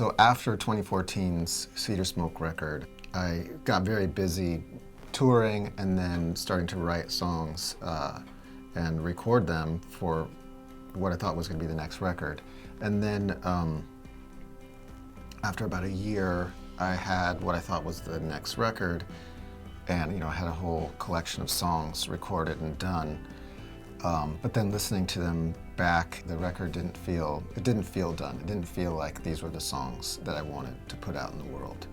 So after 2014's Cedar Smoke record, I got very busy touring and then starting to write songs and record them for what I thought was going to be the next record. And then after about a year, I had what I thought was the next record, and I had a whole collection of songs recorded and done. But then listening to them back, the record didn't feel done. It didn't feel like these were the songs that I wanted to put out in the world.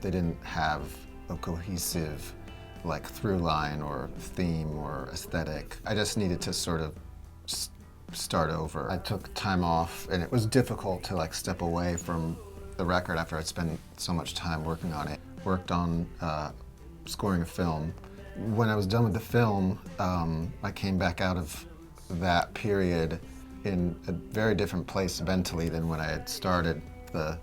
They didn't have a cohesive through line or theme or aesthetic. I just needed to sort of start over. I took time off, and it was difficult to step away from the record after I'd spent so much time working on it. Worked on scoring a film. When I was done with the film, I came back out of that period in a very different place mentally than when I had started the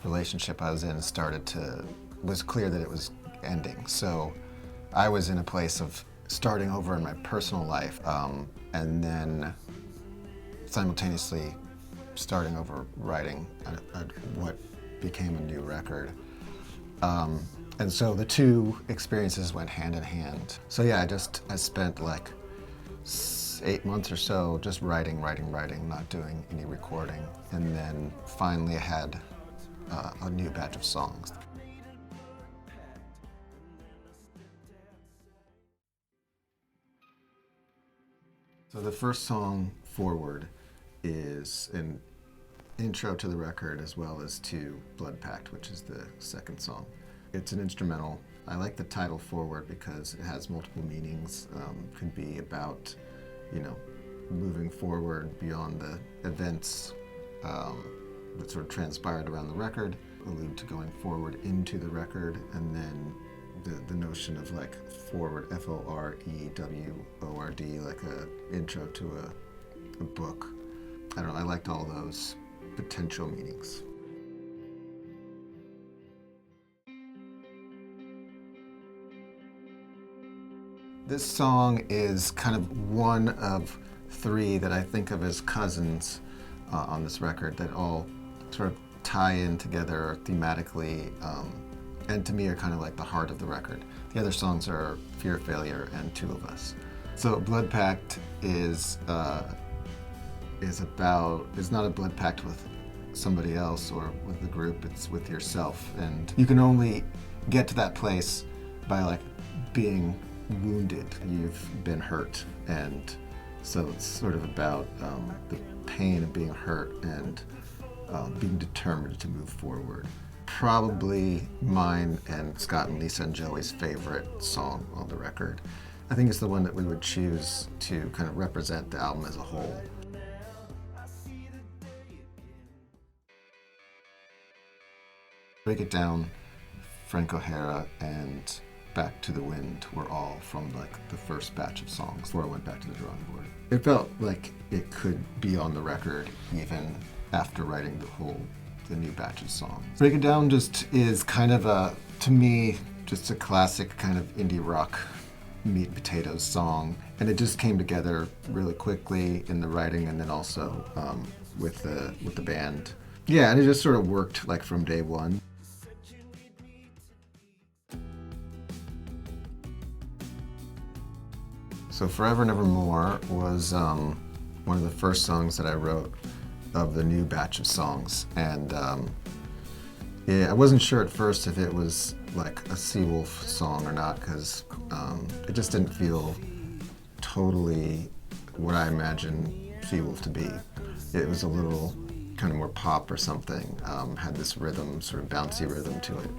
relationship I was in. It was clear that it was ending. So I was in a place of starting over in my personal life, and then simultaneously starting over writing what became a new record. And so the two experiences went hand in hand. So yeah, I spent 8 months or so just writing, not doing any recording. And then finally I had a new batch of songs. So the first song, Forward, is an intro to the record as well as to Blood Pact, which is the second song. It's an instrumental. I like the title Forward because it has multiple meanings. Could be about, moving forward beyond the events that sort of transpired around the record, allude to going forward into the record, and then the notion of forward, F-O-R-E-W-O-R-D, like a intro to a book. I don't know, I liked all those potential meanings. This song is kind of one of three that I think of as cousins on this record that all sort of tie in together thematically, and to me are kind of like the heart of the record. The other songs are Fear of Failure and Two of Us. So Blood Pact is not a blood pact with somebody else or with the group, it's with yourself. And you can only get to that place by being wounded. You've been hurt, and so it's sort of about the pain of being hurt and being determined to move forward. Probably mine and Scott and Lisa and Joey's favorite song on the record. I think it's the one that we would choose to kind of represent the album as a whole. Break It Down, Franco Hara, and Back to the Wind were all from the first batch of songs before I went back to the drawing board. It felt like it could be on the record even after writing the new batch of songs. Break It Down just is kind of to me, just a classic kind of indie rock meat and potatoes song. And it just came together really quickly in the writing and then also with the band. Yeah, and it just sort of worked from day one. So Forever Nevermore was one of the first songs that I wrote of the new batch of songs. And I wasn't sure at first if it was a Seawolf song or not, because it just didn't feel totally what I imagined Seawolf to be. It was a little kind of more pop or something, had this rhythm, sort of bouncy rhythm to it.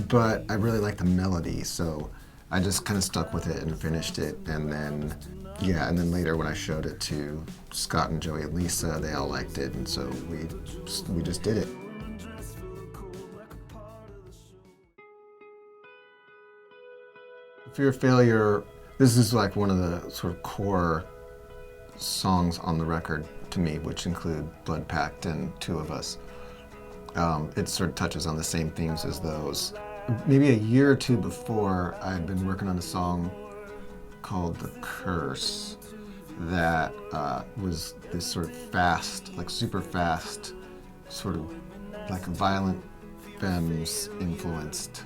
But I really liked the melody, so I just kind of stuck with it and finished it, and then later when I showed it to Scott and Joey and Lisa, they all liked it, and so we just did it. Fear of Failure, this is one of the sort of core songs on the record to me, which include Blood Pact and Two of Us. It sort of touches on the same themes as those. Maybe a year or two before, I had been working on a song called The Curse that was this sort of fast, super fast sort of like a Violent Femmes influenced,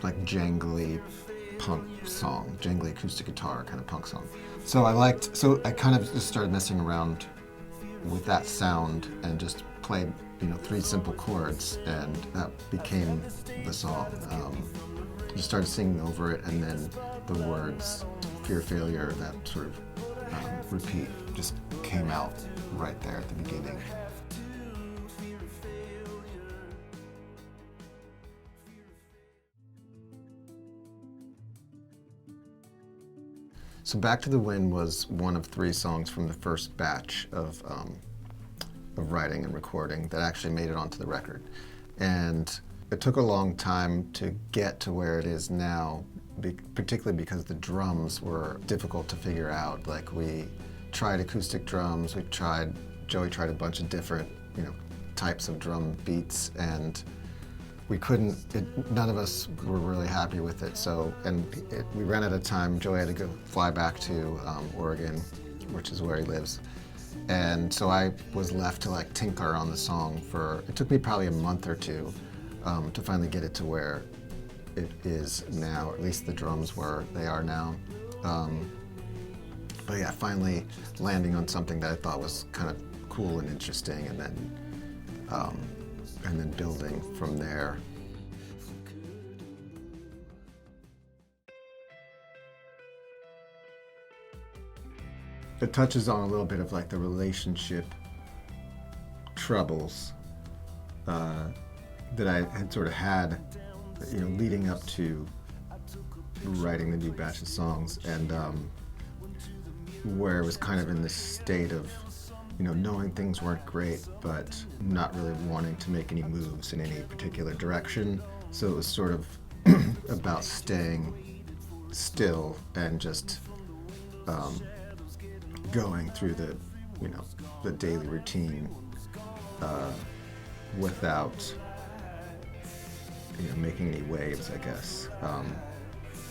like jangly punk song, jangly acoustic guitar kind of punk song. So I kind of just started messing around with that sound and just played, 3 simple chords, and that became the song. Just started singing over it, and then the words, fear, failure, that sort of repeat just came out right there at the beginning. So Back to the Wind was one of 3 songs from the first batch of writing and recording that actually made it onto the record. And it took a long time to get to where it is now, particularly because the drums were difficult to figure out. Like, we tried acoustic drums, Joey tried a bunch of different, types of drum beats, and we couldn't, none of us were really happy with it. So, we ran out of time. Joey had to fly back to Oregon, which is where he lives. And so I was left to tinker on the song it took me probably a month or 2 to finally get it to where it is now, or at least the drums they are now. But yeah, finally landing on something that I thought was kind of cool and interesting, and then building from there. It touches on a little bit of the relationship troubles that I had sort of had, leading up to writing the new batch of songs, and where it was kind of in this state of, knowing things weren't great, but not really wanting to make any moves in any particular direction. So it was sort of about staying still and just going through the daily routine without making any waves, I guess.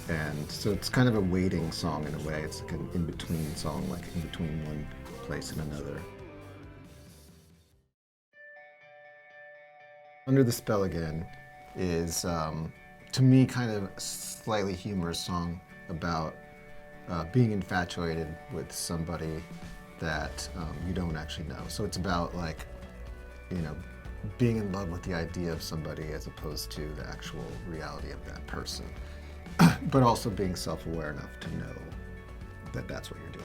And so it's kind of a waiting song in a way. It's like an in-between song, like in between one place and another. Under the Spell Again is, to me, kind of a slightly humorous song about being infatuated with somebody that you don't actually know. So it's about being in love with the idea of somebody as opposed to the actual reality of that person. But also being self-aware enough to know that that's what you're doing.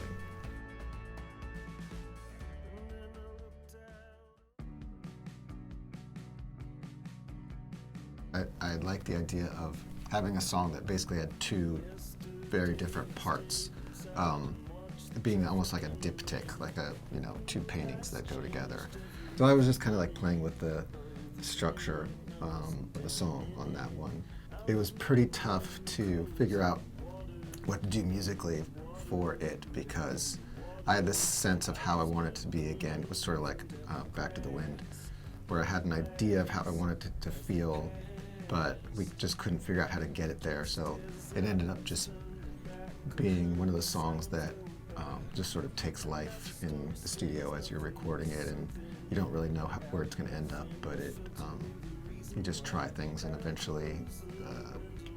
I like the idea of having a song that basically had 2 very different parts, being almost like a diptych, like 2 paintings that go together. So I was just kind of playing with the structure of the song on that one. It was pretty tough to figure out what to do musically for it, because I had this sense of how I wanted it to be again. It was sort of like Back to the Wind, where I had an idea of how I wanted it to feel, but we just couldn't figure out how to get it there. So it ended up just being one of those songs that just sort of takes life in the studio as you're recording it, and you don't really know where it's going to end up, but you just try things, and eventually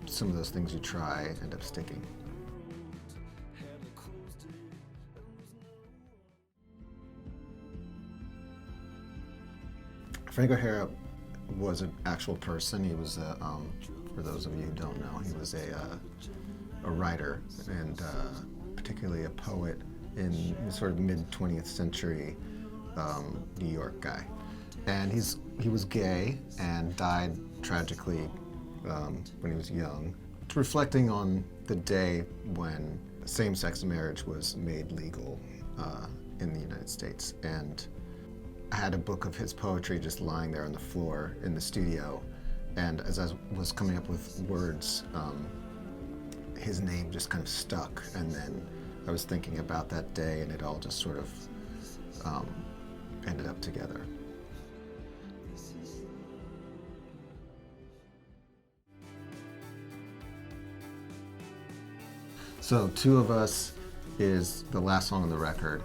some of those things you try end up sticking. Frank O'Hara was an actual person. He was, for those of you who don't know, he was a writer, and particularly a poet in the sort of mid-20th century New York guy. And he was gay and died tragically when he was young, reflecting on the day when same-sex marriage was made legal in the United States. And I had a book of his poetry just lying there on the floor in the studio, and as I was coming up with words, his name just kind of stuck, and then I was thinking about that day, and it all just sort of ended up together. So Two of Us is the last song on the record,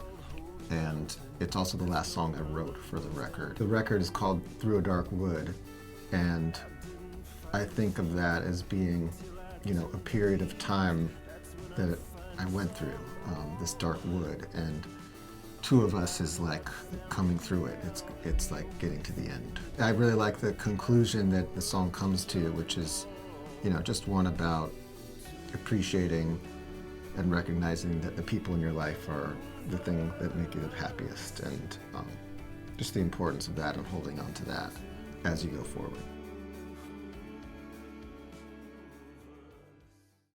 and It's also the last song I wrote for the record. The record is called Through a Dark Wood, and I think of that as being, a period of time that I went through, this dark wood, and two of us is like coming through it. It's like getting to the end. I really like the conclusion that the song comes to, which is, just one about appreciating and recognizing that the people in your life are the thing that make you the happiest, and just the importance of that and holding on to that as you go forward.